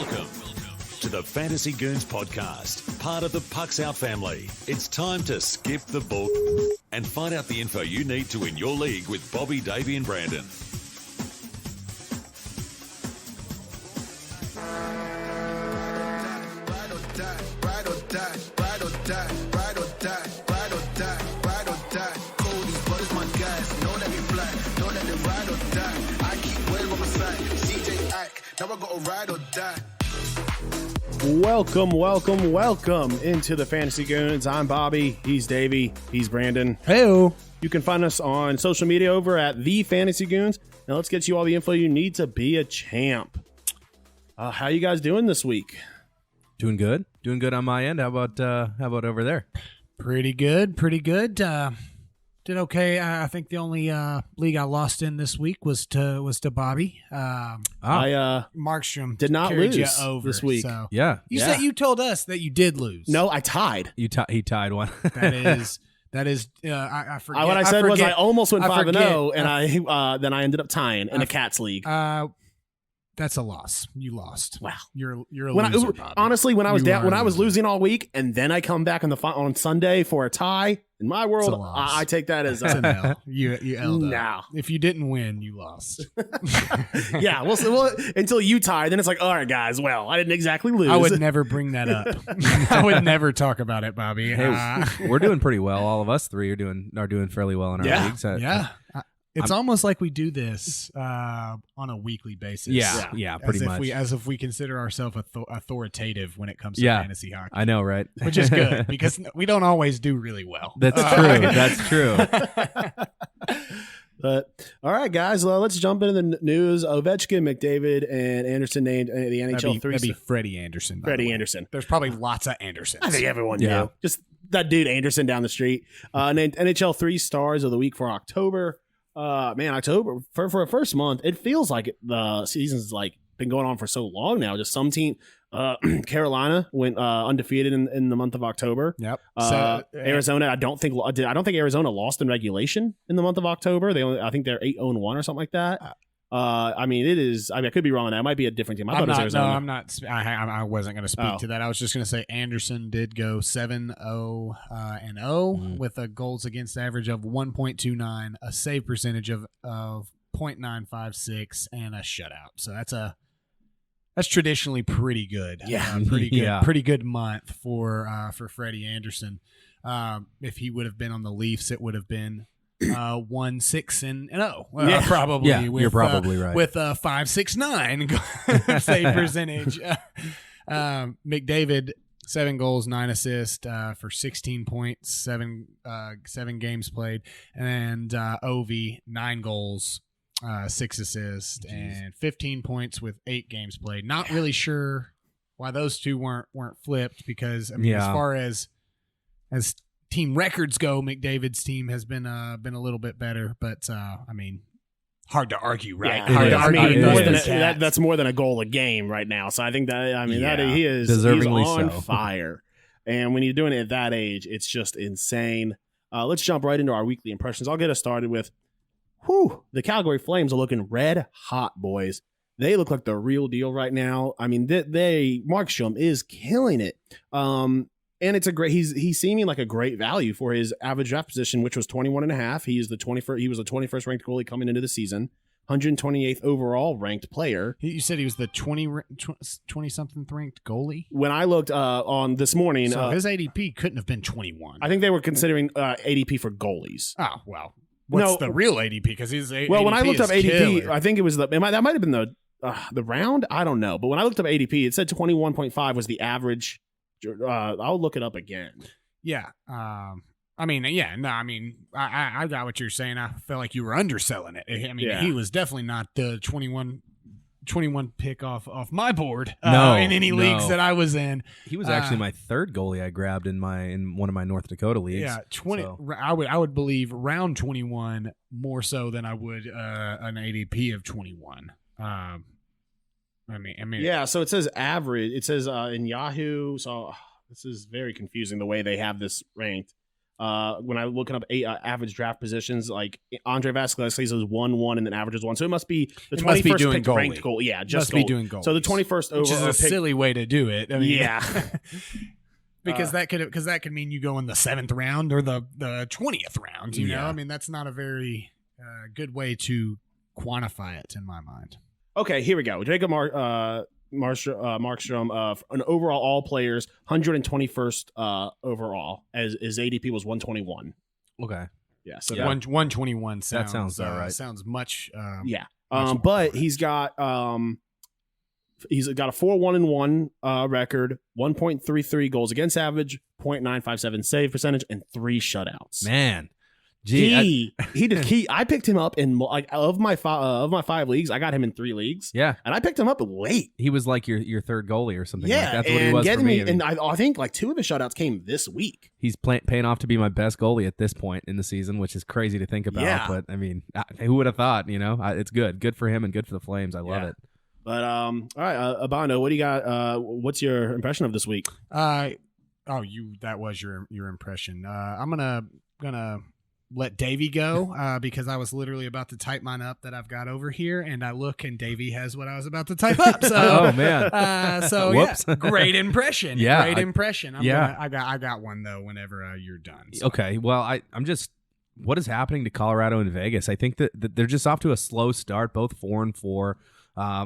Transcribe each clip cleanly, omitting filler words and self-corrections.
Welcome to the Fantasy Goons podcast, part of the Pucks Out family. It's time to skip the book and find out the info you need to win your league with Bobby, Davey, and Brandon. Welcome into the Fantasy Goons. I'm Bobby. He's Davey. He's Brandon. Hey-o. You can find us on social media over at the Fantasy Goons. Now let's get you all the info you need to be a champ. How you guys doing this week? Doing good on my end. How about over there? Pretty good. Did okay. I think the only league I lost in this week was to Bobby. Markstrom did not carried lose you over this week. So. Yeah. Said you told us that you did lose. No, I tied. He tied one. That is. I forget. What I said was I almost went 5-0, and then I ended up tying in a Cats league. That's a loss. You lost. Wow. You're a loser, Bobby. Honestly, when I was You when are I was a loser. losing all week, and then I come back on Sunday for a tie. In my world, I take that as That's an L. You L'd up. No. If you didn't win, you lost. Yeah, well, until you tie, then it's like, all right, guys. Well, I didn't exactly lose. I would never bring that up. I would never talk about it, Bobby. Hey, we're doing pretty well. All of us three are doing fairly well in our leagues. Yeah. It's almost like we do this on a weekly basis. Yeah, pretty much. As if we consider ourselves authoritative when it comes to fantasy hockey. I know, right? Which is good because we don't always do really well. That's true. That's true. But all right, guys, let's jump into the news. Ovechkin, McDavid, and Anderson named the NHL That'd be Freddie Anderson. Freddie Anderson. There's probably lots of Andersons. I think everyone knew. Just that dude Anderson down the street. Named NHL 3 stars of the week for October. October for a first month, it feels like the season's like been going on for so long now. Just some team, Carolina went undefeated in the month of October. Yep. Arizona, I don't think Arizona lost in regulation in the month of October. I think they're 8-1 or something like that. I could be wrong on that. It might be a different team. I thought it was Arizona. No, I'm not. I wasn't going to speak to that. I was just going to say Anderson did go 7-0 with a goals against average of 1.29, a save percentage of 0.956, and a shutout. So that's traditionally pretty good. Yeah, pretty good month for Freddie Anderson. If he would have been on the Leafs, it would have been 1-6-0. Probably. Yeah, you're probably right. With a 5.69 save percentage. McDavid 7 goals, 9 assists for 16 points, 7 games played, and Ovi 9 goals, 6 assists, and 15 points with 8 games played. Not really sure why those two weren't flipped because as far as team records go, McDavid's team has been a little bit better, but hard to argue, right? Yeah, that's more than a goal a game right now. So I think that he is deservingly on so. fire. And when you're doing it at that age, it's just insane. Let's jump right into our weekly impressions. I'll get us started with, the Calgary Flames are looking red hot, boys. They look like the real deal right now. I mean, Markstrom is killing it. And it's he's seeming like a great value for his average draft position, which was 21.5. He was the 21st ranked goalie coming into the season, 128th overall ranked player. You said he was the 20-something ranked goalie? When I looked on this morning, so his ADP couldn't have been 21. I think they were considering ADP for goalies. Oh, well. What's the real ADP? Because his ADP when I looked up ADP, killer. I think it was that might have been the round. I don't know, but when I looked up ADP, it said 21.5 was the average. I'll look it up again. Yeah. I got what you're saying. I felt like you were underselling it. He was definitely not the 21 pick off my board in any leagues that I was in. He was actually my third goalie I grabbed in one of my North Dakota leagues. Yeah, 20. So. I would believe round 21 more so than I would an ADP of 21. Yeah, so it says average. It says in Yahoo. So this is very confusing the way they have this ranked. when I'm looking up average draft positions, like Andre Vasquez is 1-1 and then averages 1. So it must be the 21st picked ranked goal. Yeah, just must be doing goal. So the 21st which is a silly way to do it. I mean, yeah. Because that could mean you go in the 7th round or the 20th round. You know, I mean, that's not a very good way to quantify it in my mind. Okay, here we go. Jacob Markstrom, an overall all players, 121st overall, as his ADP was 121. Okay. Yeah, so 121 sounds, that sounds all right. Sounds much. But much he's got a 4-1-1 record, 1.33 goals against average, 0.957 save percentage, and 3 shutouts. Man. Gee, I picked him up in of my 5 leagues. I got him in 3 leagues. Yeah, and I picked him up late. He was like your third goalie or something. Yeah, like that's what he was for me. And I think like 2 of his shutouts came this week. He's paying off to be my best goalie at this point in the season, which is crazy to think about. Yeah. But I mean, who would have thought? You know, it's good for him and good for the Flames. I love it. But all right, Abando, what do you got? What's your impression of this week? That was your impression. I'm gonna let Davey go because I was literally about to type mine up that I've got over here, and I look and Davey has what I was about to type up. So, oh man, yeah, great impression. Yeah, great impression. I got one though. Whenever you're done. So. Okay, well, I'm just. What is happening to Colorado and Vegas? I think that they're just off to a slow start, both 4-4.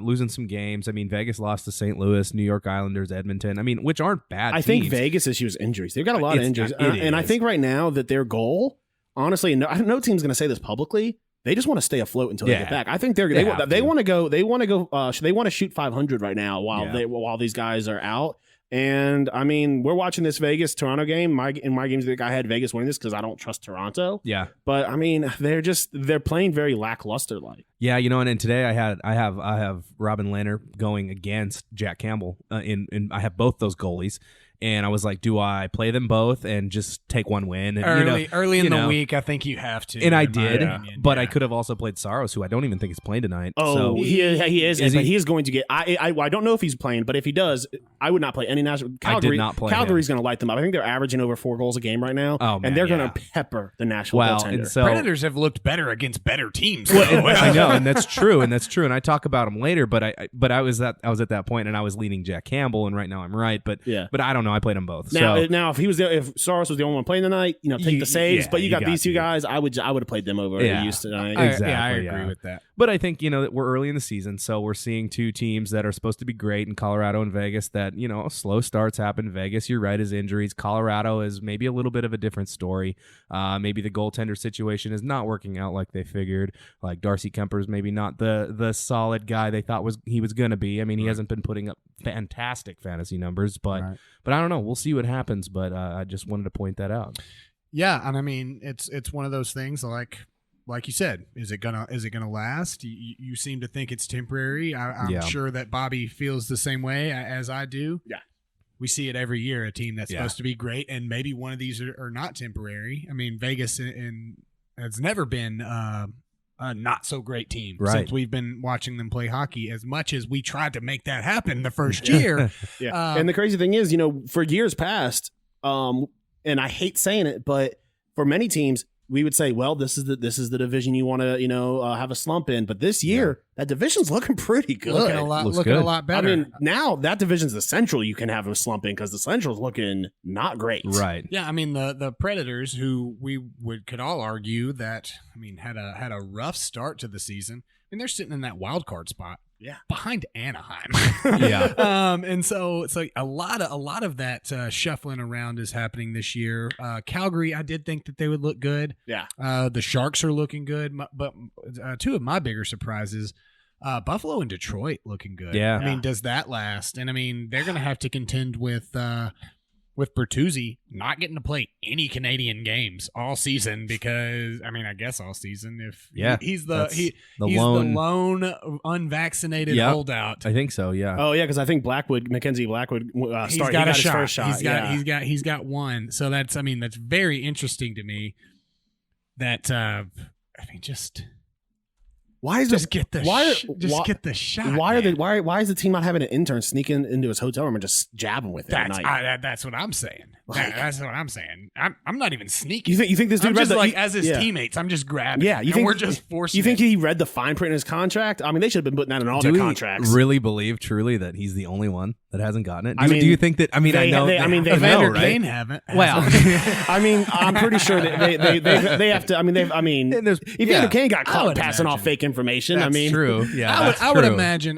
Losing some games. I mean, Vegas lost to St. Louis, New York Islanders, Edmonton. I mean, which aren't bad teams. I think Vegas' issue is injuries. They've got a lot of injuries. And I think right now that their goal, honestly, no team's going to say this publicly. They just want to stay afloat until they get back. I think they want to go. They want to shoot 500 right now while these guys are out. And I mean, we're watching this Vegas Toronto game. In my games, I had Vegas winning this because I don't trust Toronto. Yeah, but I mean, they're playing very lackluster like. Yeah, you know, and today I have Robin Lehner going against Jack Campbell. In I have both those goalies. And I was like, do I play them both and just take one win? And, early in the week, I think you have to. And I did, but I could have also played Saros, who I don't even think is playing tonight. Oh, so he is. But he is going to get. I don't know if he's playing, but if he does, I would not play any national. Calgary, I did not play. Calgary's going to light them up. I think they're averaging over 4 goals a game right now. Oh, man, and they're going to pepper the national goaltender. And so, Predators have looked better against better teams. I know, and that's true, and I talk about them later. But I was at that point, and I was leaning Jack Campbell, and right now I'm right. But I don't know. I played them both. Now, if Saros was the only one playing tonight, take the saves. But you got these 2 guys. I would have played them over Used tonight. Exactly. I agree with that. But I think that we're early in the season, so we're seeing 2 teams that are supposed to be great in Colorado and Vegas. That slow starts happen. Vegas, you're right, is injuries. Colorado is maybe a little bit of a different story. Maybe the goaltender situation is not working out like they figured. Like Darcy Kemper's maybe not the solid guy they thought he was going to be. I mean, he hasn't been putting up fantastic fantasy numbers, but I don't know. We'll see what happens. But I just wanted to point that out. Yeah, and I mean, it's one of those things like you said. Is it gonna last? You seem to think it's temporary. I'm sure that Bobby feels the same way as I do. Yeah. We see it every year, a team that's supposed to be great, and maybe one of these are not temporary. I mean, Vegas has never been a not so great team since we've been watching them play hockey. As much as we tried to make that happen the first year, and the crazy thing is, for years past, and I hate saying it, but for many teams, we would say, well, this is the division you want to have a slump in. But this year, that division's looking pretty good. Looking a lot better. I mean, now that division's the Central you can have a slump in because the Central's looking not great. Right. Yeah, I mean the Predators, who we could all argue that had a rough start to the season. I mean, they're sitting in that wild card spot. Yeah, behind Anaheim. And so it's like a lot of that shuffling around is happening this year. Calgary, I did think that they would look good. Yeah, the Sharks are looking good, but 2 of my bigger surprises, Buffalo and Detroit looking good. Yeah, I mean, does that last? And I mean, they're going to have to contend with Bertuzzi not getting to play any Canadian games all season because I guess all season if he's the lone unvaccinated holdout. I think so. Yeah. Oh yeah, because I think Mackenzie Blackwood he's got his first shot. He's got one. So that's very interesting to me. That just Why is Just get the why shot. why are man. why is the team not having an intern sneak into his hotel room and just jab him with it at night? That's what I'm saying. Like- That's what I'm saying. I'm not even sneaking. You think this dude I'm read just the like as his teammates, I'm just grabbing. Yeah, you think we're just forcing. You think it. he read the fine print in his contract? I mean, they should have been putting that in all Do their we contracts. really believe truly that he's the only one that hasn't gotten it? I mean, do you think that? I mean, I know. they know, Evander right? Kane haven't. Well, I mean, I'm pretty sure that they have to. I mean, And there's- Evander Kane got I caught would passing off imagine. fake information. that's I mean, true. Yeah, I would true. imagine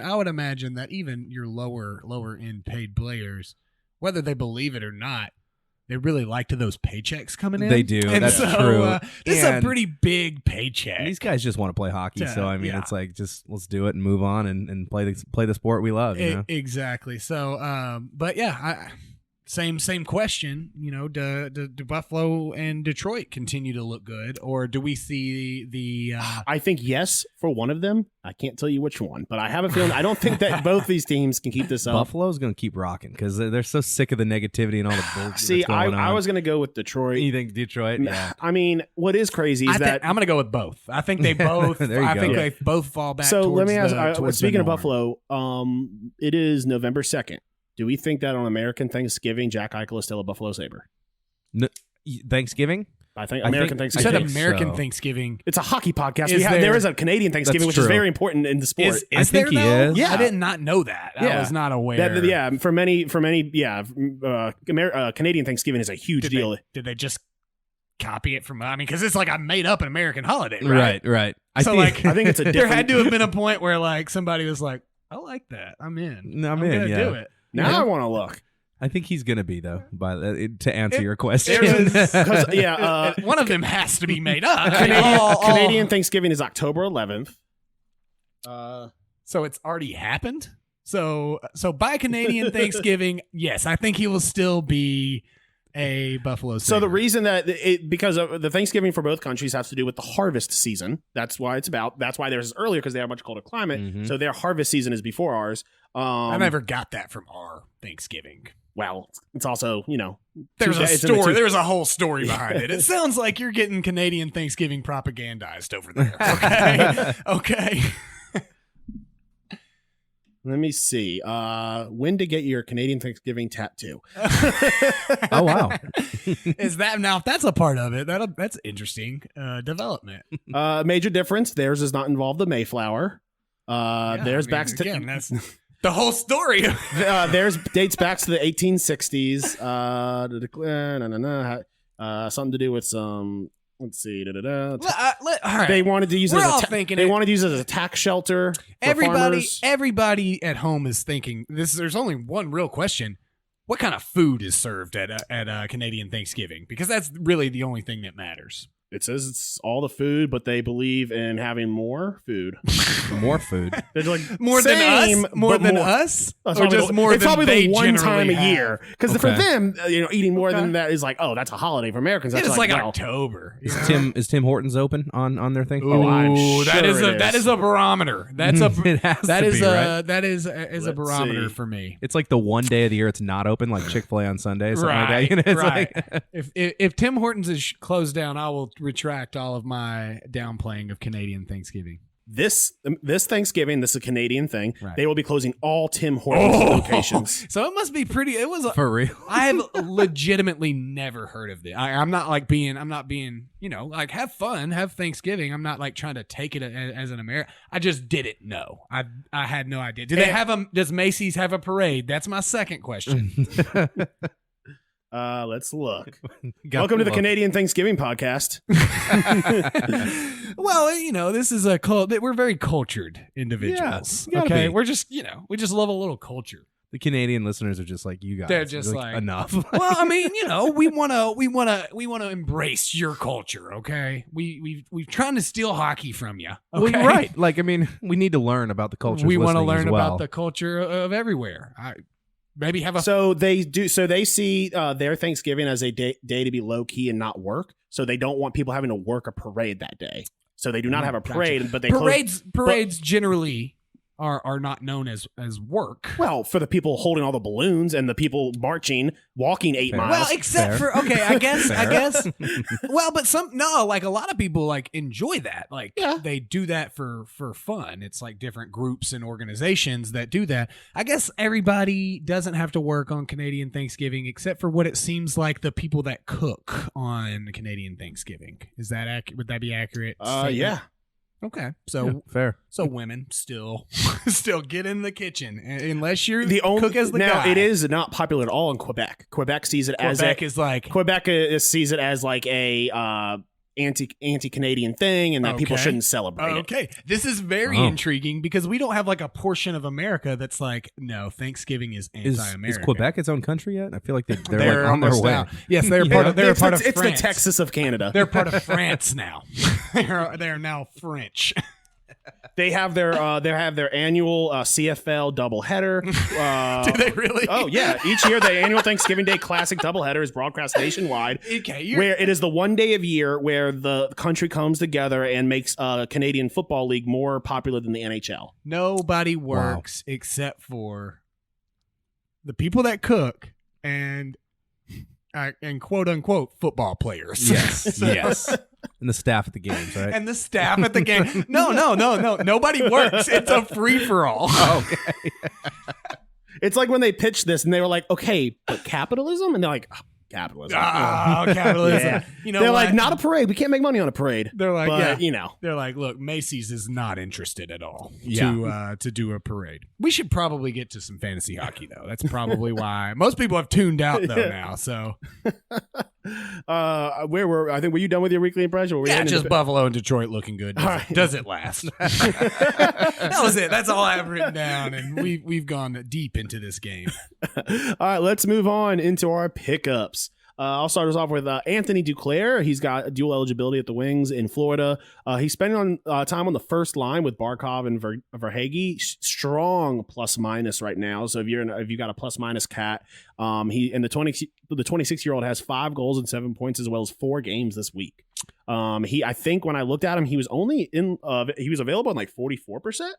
that even your lower end paid players, whether they believe it or not, they really like to those paychecks coming in. They do. And That's so, true. This is a And pretty big paycheck. these guys just want to play hockey. Yeah, So I mean, yeah. it's like just let's do it and move on and play the sport we love. You know? Exactly. So, but yeah, same question. You know, do Buffalo and Detroit continue to look good, or do we see the? I think yes for one of them. I can't tell you which one, but I have a feeling I don't think that both these teams can keep this up. Buffalo's going to keep rocking because they're so sick of the negativity and all the bullshit. See, that's going on. I was going to go with Detroit. You think Detroit? Yeah. I mean, what is crazy is that I'm going to go with both. I think they both. There you I go. think Yeah. they both fall back. So let towards me ask. towards Speaking the of norm. Buffalo, it is November 2nd. Do we think that on American Thanksgiving, Jack Eichel is still a Buffalo Sabre? Thanksgiving? I think I American think- You Thanksgiving. said think American so. Thanksgiving. It's a hockey podcast. Is There there- is a Canadian Thanksgiving, That's which is true. very important in the sport. Is I think there, he though? is. Yeah. I did not know that. Yeah. I was not aware. For many, Canadian Thanksgiving is a huge deal. Did they just copy it from? I mean, because it's like I made up an American holiday, right? Right. I think it's a there different. had to have been a point where like somebody was like, "I like that. I'm in. No, I'm in, gonna yeah. do it." Now I want to look. I think he's going to be, though, to answer your question. One of them has to be made up. Canadian Thanksgiving is October 11th. So it's already happened. So by Canadian Thanksgiving, yes, I think he will still be a Buffalo Sabre. So the reason that because of the Thanksgiving for both countries has to do with the harvest season. That's why it's about. That's why theirs is earlier because they have a much colder climate. Mhm. So their harvest season is before ours. I never got that from our Thanksgiving. Well, it's also There's a it's in the story. two- There's a whole story behind it. It sounds like you're getting Canadian Thanksgiving propagandized over there. Okay. Okay. Let me see. When to get your Canadian Thanksgiving tattoo? Oh, wow. Is that now? If that's a part of it, that's interesting development. Major difference. Theirs does not involve the Mayflower. Theirs backs to again. That's the whole story. theirs dates back to the 1860s. The Deglaire, something to do with some. Let's see. All right. They wanted to use it We're as all a thinking they it. wanted to use it as a tax shelter. For farmers. Everybody at home is thinking this. There's only one real question: what kind of food is served at Canadian Thanksgiving? Because that's really the only thing that matters. It says it's all the food, but they believe in having more food. More food. They're like More same, than us? More but than us? It's Or probably just the- more it's than probably they the one time generally a year. Because for Okay. them, eating more than that is like, oh, that's a holiday for Americans. That's It's like well, October. Is Tim Hortons open on their thing? Oh, I'm Ooh, that sure is it that is. is a barometer. That's a It has that to is be, a right? that is a Let's barometer see. for me. It's like the one day of the year it's not open, like Chick-fil-A on Sunday, something like that. Right, You know, it's right. like If Tim Hortons is closed down, I will retract all of my downplaying of Canadian Thanksgiving. This Thanksgiving, this is a Canadian thing. Right. They will be closing all Tim Hortons locations. So it must be pretty. It was. for real. I have legitimately never heard of this. I'm not being, like have fun, have Thanksgiving. I'm not like trying to take it as an American. I just didn't know. I had no idea. Does Macy's have a parade? That's my second question. Let's look. Welcome to the Canadian Thanksgiving podcast. Well, this is a we're very cultured individuals. Yeah, you gotta okay, be. we're just, we just love a little culture. The Canadian listeners are just like you guys. They're just They're like- enough. Well, I mean, we want to embrace your culture. Okay, we're trying to steal hockey from you. Well, Okay? you're right. Like, I mean, we need to learn about the culture. We want to listening learn as well. about the culture of everywhere. Maybe have a So they do. So they see their Thanksgiving as a day to be low key and not work. So they don't want people having to work a parade that day. So they do not have a Gotcha. parade, but they parades generally are not known as work. Well, for the people holding all the balloons and the people marching, walking 8 miles. Well, except Fair. for I guess. Well, but like a lot of people like enjoy that. Like they do that for fun. It's like different groups and organizations that do that. I guess everybody doesn't have to work on Canadian Thanksgiving except for what it seems like the people that cook on Canadian Thanksgiving. Is that would that be accurate? Yeah. Okay, so fair. So women still get in the kitchen unless you're The only cook as the now guy. it is not popular at all in Quebec. Quebec sees it as sees it as like a anti-Canadian thing, and that people shouldn't celebrate it. Okay, this is very intriguing because we don't have like a portion of America that's like, no, Thanksgiving is anti-American. Is Quebec its own country yet? I feel like they're like on their way. Out. Yes, they're part of. They're part of. It's France. the Texas of Canada. They're part of France now. They're now French. They have their annual CFL doubleheader. Do they really? Oh yeah! Each year, the annual Thanksgiving Day Classic doubleheader is broadcast nationwide. Okay, where it is the one day of year where the country comes together and makes Canadian Football League more popular than the NHL. Nobody works except for the people that cook and quote unquote football players. Yes, yes. And the staff at the games, right? And the staff at the game. No. Nobody works. It's a free for all. Okay. It's like when they pitched this and they were like, okay, but capitalism? And they're like, oh, capitalism. Oh, capitalism. Yeah. You know, they're what? like, not a parade. We can't make money on a parade. They're like, but, They're like, look, Macy's is not interested at all Yeah. to do a parade. We should probably get to some fantasy hockey though. That's probably why most people have tuned out though now. So, were you done with your weekly impression? Just Buffalo and Detroit looking good. Does it last? That was it. That's all I have written down, and we've gone deep into this game. All right, let's move on into our pickups. I'll start us off with Anthony Duclair. He's got dual eligibility at the Wings in Florida. He's spending time on the first line with Barkov and Verhaeghe. Strong plus minus right now. So if you got a plus minus cat, the 26-year-old has 5 goals and 7 points as well as 4 games this week. I think when I looked at him, he was only he was available in like 44%.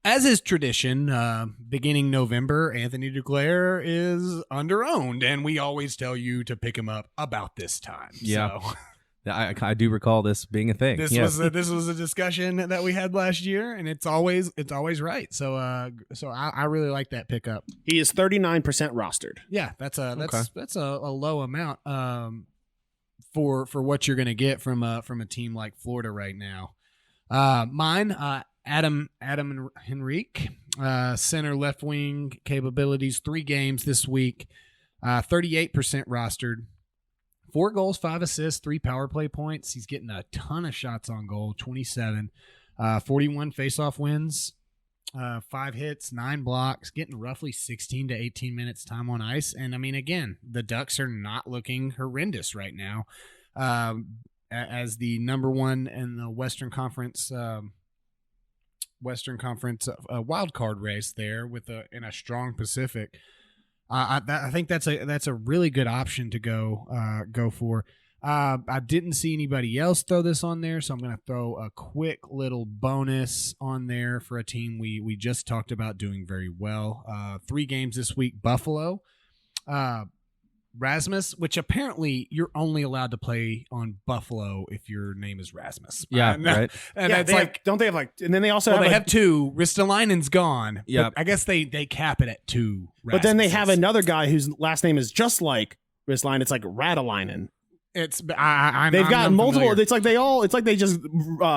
As is tradition, beginning November, Anthony Deglaire is under-owned, and we always tell you to pick him up about this time. Yeah. So. I do recall this being a thing. This was a discussion that we had last year, and it's always right. So I really like that pickup. He is 39% rostered. Yeah, that's a low amount for what you're going to get from a team like Florida right now. Mine. Adam Henrique, center left wing capabilities, 3 games this week, 38% rostered, 4 goals, 5 assists, 3 power play points. He's getting a ton of shots on goal, 27, 41 faceoff wins, 5 hits, 9 blocks, getting roughly 16 to 18 minutes time on ice. And I mean, again, the Ducks are not looking horrendous right now, as the number 1 in the Western Conference wild card race there in a strong Pacific. I think that's a really good option to go for. I didn't see anybody else throw this on there, so I'm going to throw a quick little bonus on there for a team we just talked about doing very well. 3 games this week, Buffalo. Rasmus, which apparently you're only allowed to play on Buffalo if your name is Rasmus. Yeah, right. And that's don't they have and then they also have 2. Ristolainen's gone. Yeah, I guess they cap it at 2. But then they have another guy whose last name is just like Ristolainen. It's like Radalainen. It's they've got multiple. Familiar. It's like they just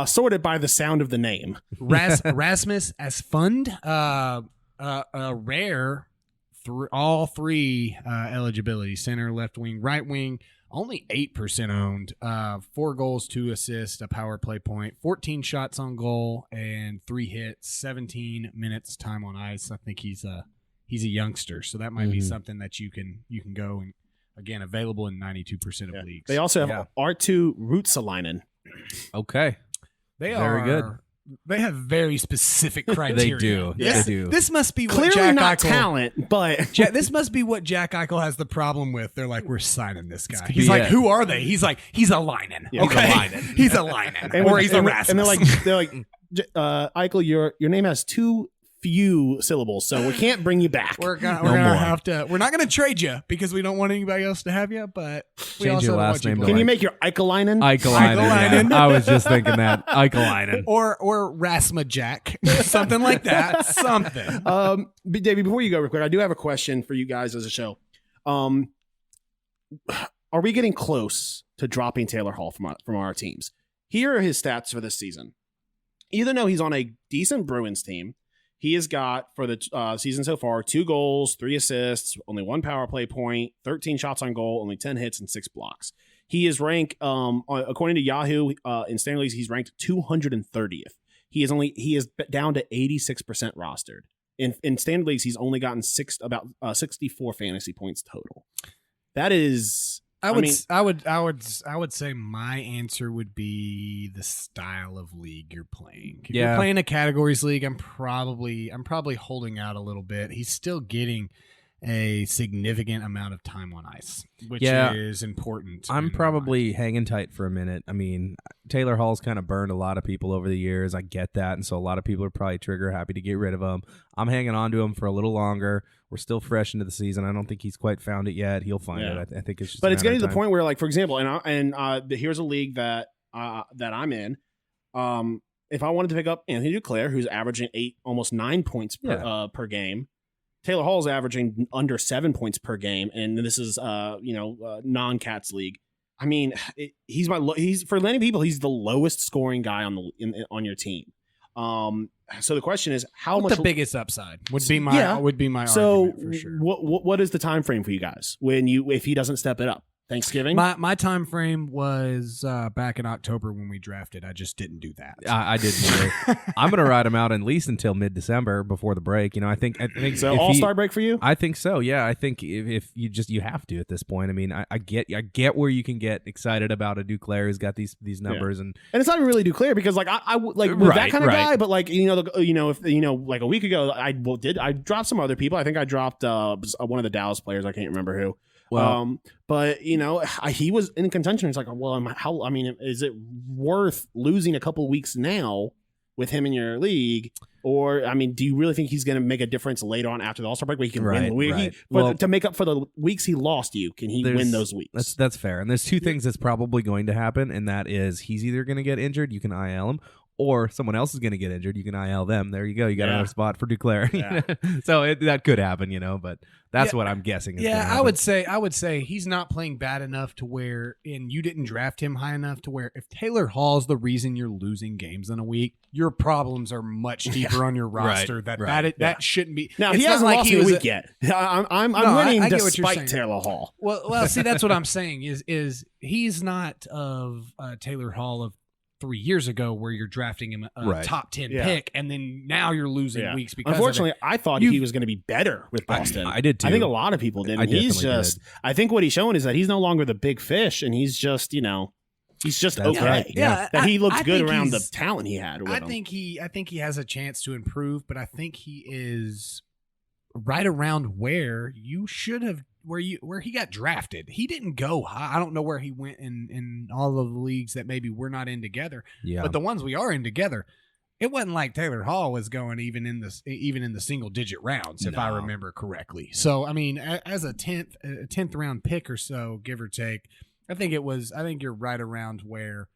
sorted by the sound of the name. Rasmus as fund. Rare. All 3 eligibility, center, left wing, right wing, only 8% owned, 4 goals, 2 assists, a power play point, 14 shots on goal, and 3 hits, 17 minutes time on ice. I think he's a youngster, so that might be something that you can go, and again, available in 92% of leagues. They also have R2 Ruotsalainen. Okay. They very good. They have very specific criteria. They do. Yes. They do. This must be what clearly Jack not Eichel, talent, but this must be what Jack Eichel has the problem with. They're like, we're signing this guy. He's like, who are they? He's like, he's a Leinen. Yeah, okay, he's a Leinen, or he's a Rasmus. And they're like, Eichel, your name has 2 few syllables, so we can't bring you back. We're gonna have to. We're not gonna trade you because we don't want anybody else to have you. But we Change also your don't last want you name to to Can you make your Eikalainen? Eikalainen. Yeah. I was just thinking that. Eikalainen. or Rasma Jack, something like that. Something. But Davey, before you go real quick, I do have a question for you guys as a show. Are we getting close to dropping Taylor Hall from our teams? Here are his stats for this season. Even though he's on a decent Bruins team, he has got, for the season so far, 2 goals, 3 assists, only 1 power play point, 13 shots on goal, only 10 hits, and 6 blocks. He is ranked, according to Yahoo, in standard leagues, he's ranked 230th. He is down to 86% rostered. In standard leagues, he's only gotten 64 fantasy points total. That is... I would say my answer would be the style of league you're playing. If you're playing a categories league, I'm probably holding out a little bit. He's still getting a significant amount of time on ice, which is important. I'm probably hanging tight for a minute. I mean, Taylor Hall's kind of burned a lot of people over the years. I get that, and so a lot of people are probably trigger happy to get rid of him. I'm hanging on to him for a little longer. We're still fresh into the seaon. I don't think he's quite found it yet. He'll find it. I think it's just. But it's getting to the point where, like, for example, here's a league that I'm in. If I wanted to pick up Anthony Duclair, who's averaging 8, almost 9 points per game, Taylor Hall's averaging under 7 points per game, and this is non-Cats league. I mean, he's for many people, he's the lowest scoring guy on your team. So the question is, what's the biggest upside would be my argument for sure. What is the time frame for you guys if he doesn't step it up? Thanksgiving? My time frame was back in October when we drafted. I just didn't do that. I didn't either. I'm going to ride him out at least until mid-December before the break. I think so. All-Star break for you? I think so. Yeah, I think if you have to at this point. I mean, I get where you can get excited about a Duclair who's got these numbers and it's not even really Duclair because like I like with that kind of guy, but like if like a week ago I dropped some other people. I think I dropped one of the Dallas players. I can't remember who. Well, but he was in contention. It's like, well, is it worth losing a couple weeks now with him in your league? Or, I mean, do you really think he's going to make a difference later on after the All-Star break where he can win the week? To make up for the weeks he lost can he win those weeks? That's fair. And there's 2 things that's probably going to happen, and that is he's either going to get injured, you can IL him, or someone else is going to get injured, you can IL them. There you go. You got another spot for Duclair. Yeah. So that could happen, but that's what I'm guessing. I would say he's not playing bad enough to where, and you didn't draft him high enough to where if Taylor Hall's the reason you're losing games in a week, your problems are much deeper on your roster. That shouldn't be. Now, he hasn't lost a week yet. I'm winning despite Taylor Hall. Well, see, that's what I'm saying is he's not of Taylor Hall of 3 years ago where you're drafting him a top 10 pick and then now you're losing weeks because unfortunately I thought he was going to be better with Boston. I did too. I think a lot of people did. I think what he's showing is that he's no longer the big fish and he's just he's just That's okay. Right. Yeah. That he looks good around the talent he had with him. I think he has a chance to improve, but I think he is right around where you should have where he got drafted. He didn't go high. I don't know where he went in all of the leagues that maybe we're not in together. Yeah. But the ones we are in together, it wasn't like Taylor Hall was going even in the single digit rounds, if I remember correctly. So I mean, as a 10th round pick or so, give or take, I think you're right around where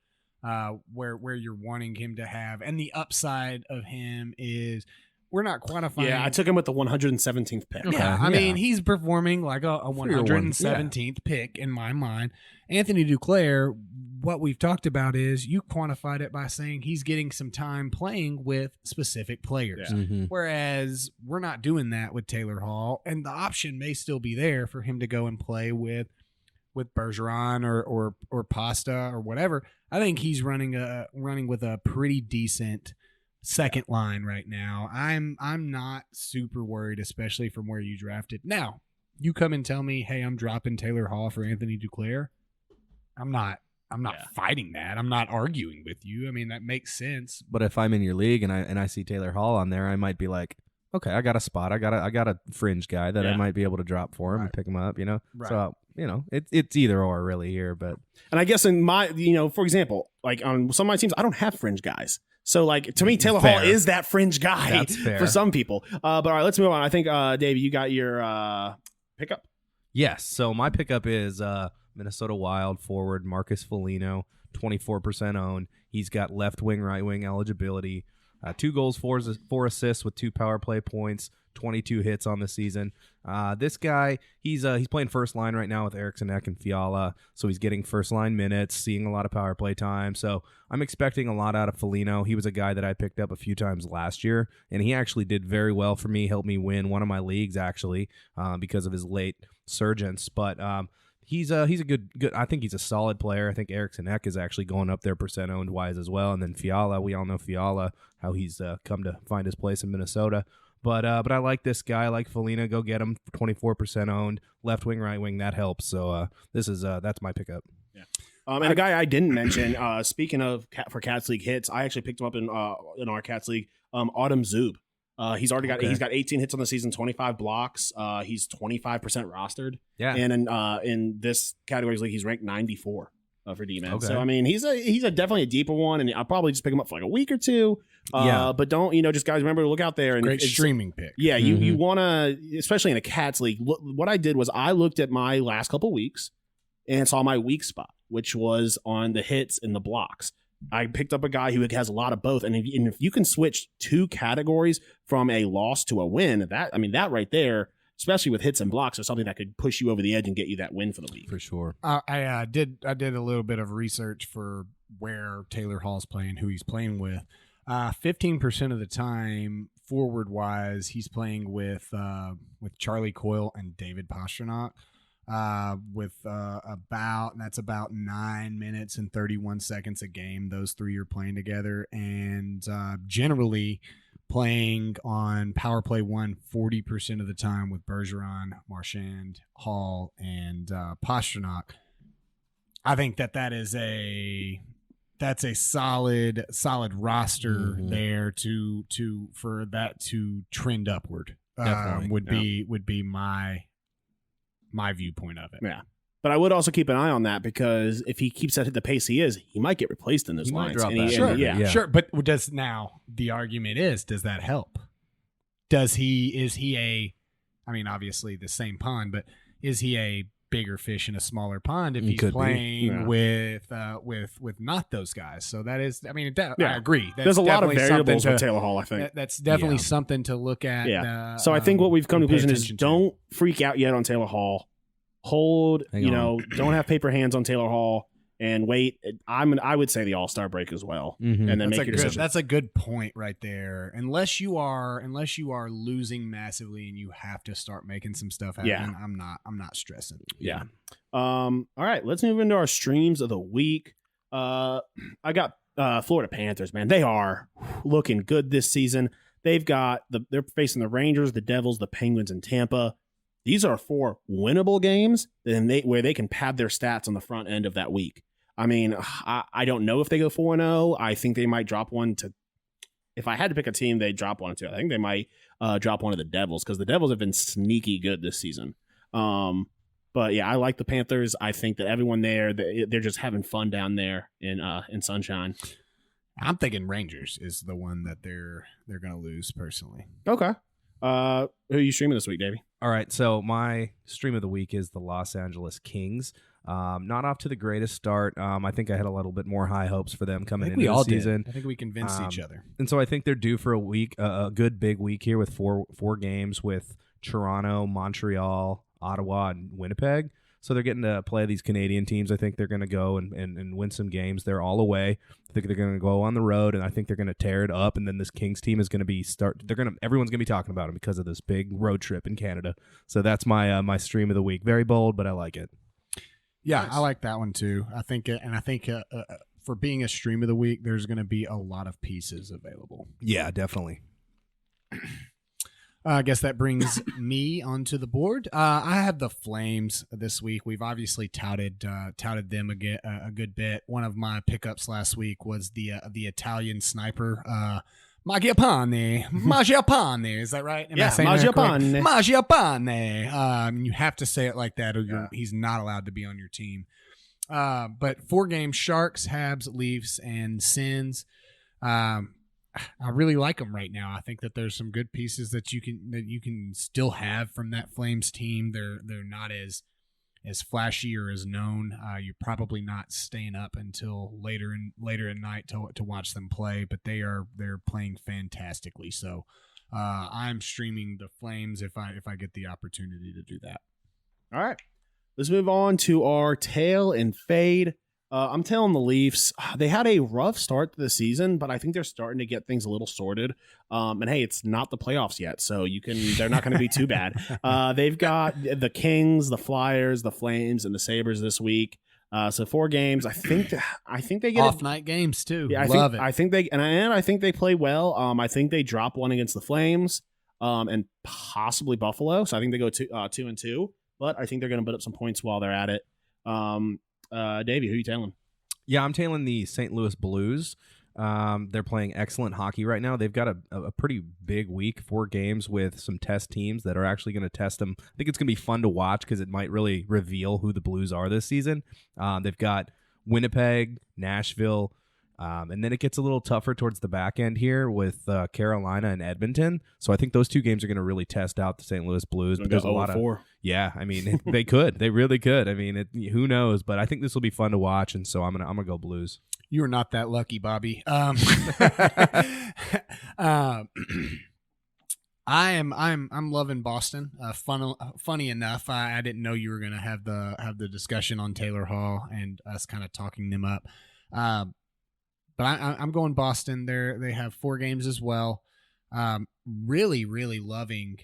you're wanting him to have. And the upside of him is we're not quantifying. Yeah, I took him with the 117th pick. Yeah, I mean, he's performing like a 117th pick in my mind. Anthony Duclair, what we've talked about is you quantified it by saying he's getting some time playing with specific players. Yeah. Mm-hmm. Whereas we're not doing that with Taylor Hall, and the option may still be there for him to go and play with Bergeron or Pasta or whatever. I think he's running with a pretty decent second line right now. I'm not super worried, especially from where you drafted. Now, you come and tell me, hey, I'm dropping Taylor Hall for Anthony Duclair. I'm not fighting that. I'm not arguing with you. I mean, that makes sense. But if I'm in your league and I see Taylor Hall on there, I might be like, okay, I got a spot. I got a fringe guy that I might be able to drop for him and pick him up, Right. So it's either or really here. But And I guess in my, for example, like on some of my teams, I don't have fringe guys. So like to me, Taylor Hall is that fringe guy That's fair. for some people. But all right, let's move on. I think Dave, you got your pickup. yes, so my pickup is Minnesota Wild forward Marcus Felino, 24% owned. He's got left wing, right wing eligibility. 2 goals, 4 assists with 2 power play points, 22 hits on the season. This guy, he's playing first line right now with Eriksson Ek and Fiala, so he's getting first line minutes, seeing a lot of power play time. So I'm expecting a lot out of Felino. He was a guy that I picked up a few times last year, and he actually did very well for me, helped me win one of my leagues actually because of his late surgence. But he's a good. I think he's a solid player. I think Eriksson Ek is actually going up there percent owned wise as well. And then Fiala, we all know Fiala, how he's come to find his place in Minnesota. But I like this guy. I like Felina. Go get him. 24% owned. Left wing, right wing. That helps. So that's my pickup. Yeah. And a guy I didn't mention. Speaking of for Cats League hits, I actually picked him up in our Cats League. Autumn Zub. He's already got he's got 18 hits on the season, 25 blocks. He's 25% rostered. Yeah. And in this categories league, he's ranked 94 for D-man. Okay. So I mean, he's a definitely a deeper one, and I'll probably just pick him up for like a week or two. But don't just guys remember to look out there and Great streaming pick. Yeah, you want to, especially in a Cats league. What I did was I looked at my last couple weeks and saw my weak spot, which was on the hits and the blocks. I picked up a guy who has a lot of both, and if you can switch 2 categories from a loss to a win, that right there, especially with hits and blocks, is something that could push you over the edge and get you that win for the week. For sure. I did a little bit of research for where Taylor Hall's playing, who he's playing with. 15% of the time, forward wise, he's playing with Charlie Coyle and David Pastrnak. That's about 9 minutes and 31 seconds a game. Those 3 are playing together, and generally playing on power play 1 40% of the time with Bergeron, Marchand, Hall, and Pastrnak. I think that's a solid roster there for that to trend upward. Would be my viewpoint of it. Yeah. But I would also keep an eye on that, because if he keeps at the pace he is, he might get replaced in this line. Sure. But does that help? Obviously the same pond, but is he a bigger fish in a smaller pond if he's playing with not those guys? So that is, I agree. There's a lot of variables with Taylor Hall, I think. That's definitely something to look at. Yeah. So I think what we've come to the conclusion is don't freak out yet on Taylor Hall. Hold, don't have paper hands on Taylor Hall, and wait. I would say the All-Star break as well, and then make your decision. That's a good point right there. Unless you are losing massively and you have to start making some stuff happen, I'm not stressing. Yeah. All right, let's move into our streams of the week. I got Florida Panthers, man. They are looking good this season. They're facing the Rangers, the Devils, the Penguins, and Tampa. These are 4 winnable games where they can pad their stats on the front end of that week. I mean, I don't know if they go 4-0. I think they might drop one to. If I had to pick a team, they'd drop one or 2. I think they might drop one of the Devils, because the Devils have been sneaky good this season. But yeah, I like the Panthers. I think that everyone there, they're just having fun down there in Sunshine. I'm thinking Rangers is the one that they're going to lose personally. Okay. Who are you streaming this week, Davey? All right, so my stream of the week is the Los Angeles Kings. Not off to the greatest start. I think I had a little bit more high hopes for them coming into the season. I think we convinced each other. And so I think they're due for a good big week here with four games with Toronto, Montreal, Ottawa, and Winnipeg. So they're getting to play these Canadian teams. I think they're going to go and win some games. They're all away. I think they're going to go on the road, and I think they're going to tear it up. And then this Kings team is going to be everyone's going to be talking about them because of this big road trip in Canada. So that's my stream of the week. Very bold, but I like it. Yeah, nice. I like that one too. I think for being a stream of the week, there's going to be a lot of pieces available. Yeah, definitely. I guess that brings me onto the board. I have the Flames this week. We've obviously touted them a good bit. One of my pickups last week was the Italian sniper Mangiapane. Is that right? Yeah, Mangiapane. Mangiapane. You have to say it like that, or he's not allowed to be on your team. But 4 games: Sharks, Habs, Leafs, and Sens. I really like them right now. I think that there's some good pieces that you can still have from that Flames team. They're not as flashy or as known. You're probably not staying up until later at night to watch them play, but they're playing fantastically. So I'm streaming the Flames if I get the opportunity to do that. All right, let's move on to our tail and fade. I'm tailing the Leafs. They had a rough start to the season, but I think they're starting to get things a little sorted. And hey, it's not the playoffs yet, so they're not going to be too bad. They've got the Kings, the Flyers, the Flames, and the Sabres this week. So 4 games. I think they get off night games too. Yeah, I think they play well. I think they drop one against the Flames, and possibly Buffalo. So I think they go 2-2. But I think they're going to put up some points while they're at it. Davey, who are you tailing? Yeah, I'm tailing the St. Louis Blues. They're playing excellent hockey right now. They've got a pretty big week, 4 games with some test teams that are actually going to test them. I think it's going to be fun to watch because it might really reveal who the Blues are this season. They've got Winnipeg, Nashville, and then it gets a little tougher towards the back end here with Carolina and Edmonton. So I think those 2 games are going to really test out the St. Louis Blues. But there's a lot of I mean, they could, they really could. I mean, who knows? But I think this will be fun to watch, and so I'm gonna go Blues. You are not that lucky, Bobby. I'm loving Boston. Funny enough, I didn't know you were gonna have the discussion on Taylor Hall and us kind of talking them up. But I'm going Boston. They have 4 games as well. Really, really loving,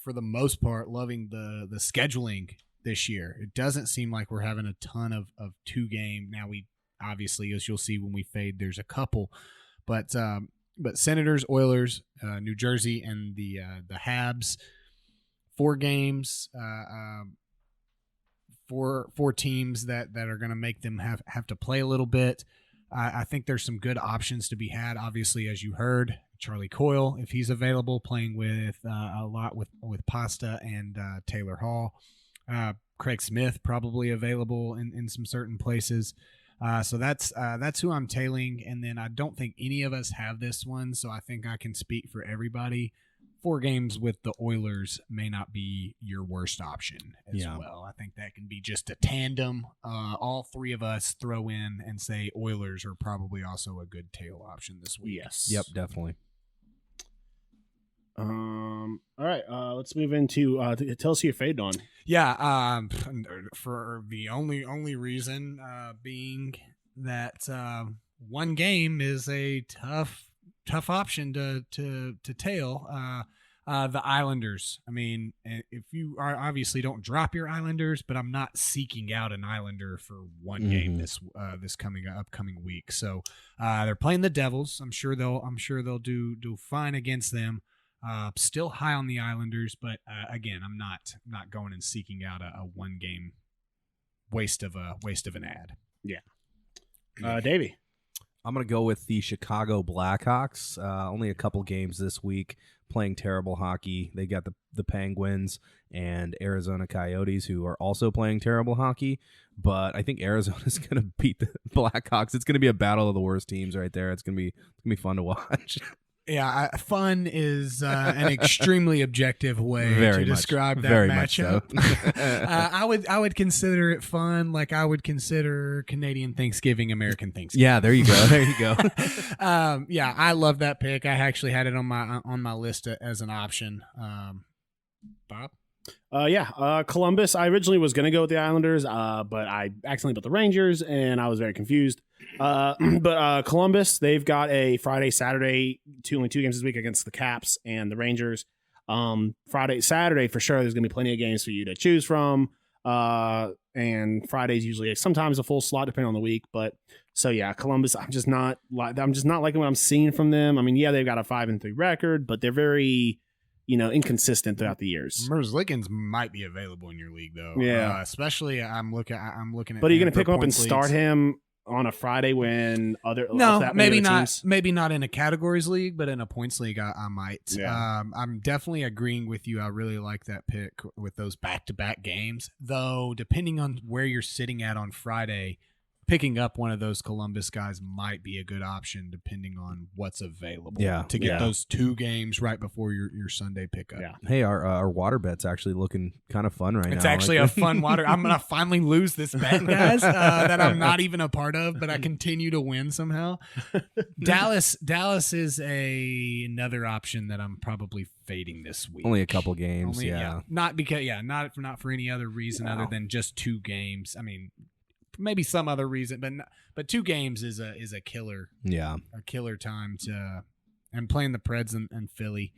for the most part, loving the scheduling this year. It doesn't seem like we're having a ton of 2-game. Now, we obviously, as you'll see when we fade, there's a couple. But Senators, Oilers, New Jersey, and the Habs, 4 games, 4 teams that are going to make them have to play a little bit. I think there's some good options to be had. Obviously, as you heard, Charlie Coyle, if he's available, playing with a lot with Pasta and Taylor Hall. Craig Smith probably available in some certain places. So that's who I'm tailing. And then I don't think any of us have this one, so I think I can speak for everybody. 4 games with the Oilers may not be your worst option as well. I think that can be just a tandem. All 3 of us throw in and say Oilers are probably also a good tail option this week. Yes. Yep, definitely. All right. Let's move into tell us who you're fading on. Yeah. For the only reason being that 1 game is a tough option to tail. The Islanders. I mean, if you are obviously don't drop your Islanders, but I'm not seeking out an Islander for 1 game this upcoming week. So they're playing the Devils. I'm sure they'll do fine against them. Still high on the Islanders, but again, I'm not going and seeking out a 1 game waste of an ad. Yeah. Davey. I'm going to go with the Chicago Blackhawks. Only a couple games this week, playing terrible hockey. They got the Penguins and Arizona Coyotes, who are also playing terrible hockey. But I think Arizona's going to beat the Blackhawks. It's going to be a battle of the worst teams right there. It's going to be fun to watch. Yeah, fun is an extremely objective way to describe that matchup. So. I would consider it fun, like I would consider Canadian Thanksgiving, American Thanksgiving. Yeah, there you go. Yeah, I love that pick. I actually had it on my list as an option. Bob? Columbus. I originally was going to go with the Islanders, but I accidentally put the Rangers, and I was very confused. But Columbus, they've got a Friday, Saturday, only 2 games this week against the Caps and the Rangers. Friday, Saturday, for sure, there's going to be plenty of games for you to choose from. And Friday's usually sometimes a full slot, depending on the week. But so yeah, Columbus, I'm just not liking what I'm seeing from them. I mean, yeah, they've got a 5-3 record, but they're very inconsistent throughout the years. Merzlikins might be available in your league, though. Yeah, especially I'm looking at. But are you going to pick him up and start him on a Friday when No, maybe not. Maybe not in a categories league, but in a points league, I might. Yeah. I'm definitely agreeing with you. I really like that pick with those back-to-back games. Though, depending on where you're sitting at on Friday, picking up one of those Columbus guys might be a good option, depending on what's available. Yeah. To get those 2 games right before your Sunday pickup. Yeah. Hey, our water bet's actually looking kind of fun right now. It's actually a fun water. I'm gonna finally lose this bet, guys, that I'm not even a part of, but I continue to win somehow. Dallas is another option that I'm probably fading this week. Only a couple games. Not because not for any other reason other than just 2 games. I mean, maybe some other reason, but 2 games is a killer. Yeah, a killer time to. And playing the Preds and Philly.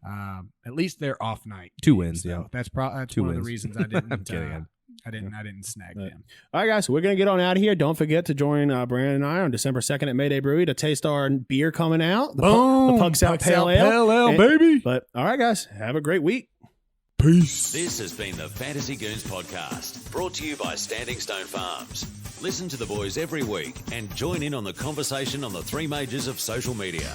At least they're off night. 2 wins, so yeah. That's 2 one of wins. the reasons I didn't. I'm I didn't snag them. All right, guys, we're going to get on out of here. Don't forget to join Brandon and I on December 2nd at Mayday Brewery to taste our beer coming out. The Pugs Out Pale Ale. Baby. But all right, guys, have a great week. Peace. This has been the Fantasy Goons podcast, brought to you by Standing Stone Farms. Listen to the boys every week and join in on the conversation on the 3 majors of social media.